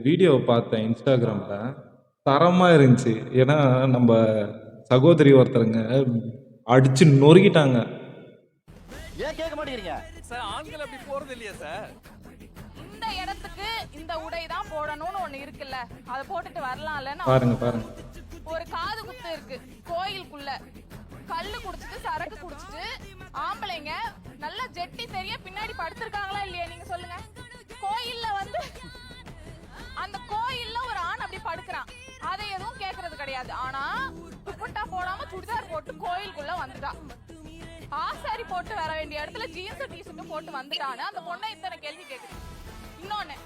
வீடியோவ பார்த்தேன் இன்ஸ்டாகிராம்ல. தரமா இருந்துச்சு. ஏன்னா, நம்ப சகோதரி ஒருத்தருங்க அடிச்சு நொறுக்கிட்டாங்க. ஏன் கேட்க மாட்டேங்கிறீங்க? சார் ஆண்கள் அப்படி போறது இல்லையா சார்? இந்த இடத்துக்கு இந்த உடை தான் போடணும்னு ஒண்ணு இருக்குல்ல, அத போட்டுட்டு வரலாம்ல. பாருங்க, பாருங்க. ஒரு காது குத்து இருக்கு கோயிலுக்குள்ள. கல்லு குடிச்சிட்டு சரக்கு குடிச்சிட்டு ஆம்பளைங்க நல்லா ஜெட்டி தெரிய பின்னாடி படுத்திருக்காங்களா இல்லையா நீங்க சொல்லுங்க. கோயில்ல வந்து அந்த கோயில்ல ஒரு ஆண் அப்படி படுக்கிறான், அதை எதுவும் கேக்குறது கிடையாது. ஆனா துப்பட்டா போடாம சுடிதார் போட்டு கோயிலுக்குள்ள வந்துட்டா. ஆசாரி போட்டு வர வேண்டிய இடத்துல ஜீன்ஸ் டீஷர்ட் போட்டு வந்துட்டான்னு அந்த பொண்ணை இத்தனை கேள்வி கேக்குது. இன்னொன்னு,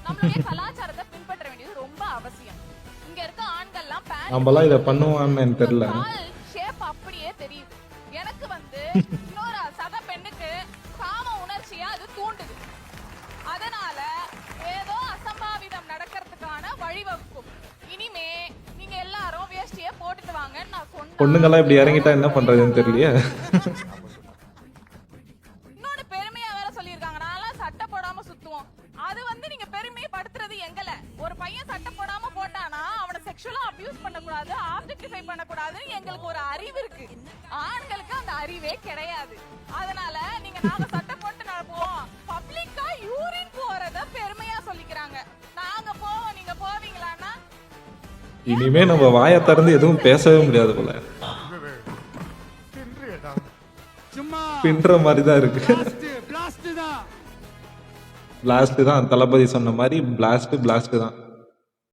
நம்மளுடைய கலாச்சாரத்தை பின்பற்ற வேண்டியது ரொம்ப அவசியம். இங்க இருக்க ஆண்கள்லாம் நம்மலாம் இத பண்ணுவான்னு எனக்கு தெரியல. ஷேப் அப்படியே தெரியுது. எனக்கு வந்து இன்னொரு சக பெண்ணுக்கு காம உணர்ச்சியா அது தூண்டுது. அதனால ஏதோ அசம்பாவிதம் நடக்கிறதுக்கான வழிவகுக்கும். இனிமே நீங்க எல்லாரும் வேஷ்டியை போட்டுட்டு வாங்கன்னு நான் சொன்னேன். பொண்ணுங்கெல்லாம் இப்படி இறங்கிட்டா என்ன பண்றதுன்னு தெரியலையே. இன்னொன்னு பெருமையா வேற சொல்லியிருக்காங்க, நான்லாம் சட்டை போடாம சுத்துவோம். அது வந்து நீங்க பெருமைப்படுத்துறது எங்கல? ஒரு பையன் சட்டை போடாம போட்டானா அவனை செக்ஷுவலா அபியூஸ் பண்ணக்கூடாது, ஆப்ஜெக்டிஃபை பண்ணக்கூடாதுன்னு எங்களுக்கு ஒரு அறிவு இருக்கு. ஆண்களுக்கு அந்த அறிவே கிடையாது. அதனால நீங்க நாங்க சட்டை போட்டு நடப்போம், பப்ளிக்கா யூரின் போறத பெருமையா சொல்லிக்கிறாங்க. நாங்க போவோம், நீங்க போவீங்களான்னா இனிமே நம்ம வாயை திறந்து எதுவும் பேசவே முடியாது போல. பின்ற மாதிரி தான் இருக்கு. பிளாஸ்ட் தான், தளபதி சொன்ன மாதிரி பிளாஸ்ட் தான்.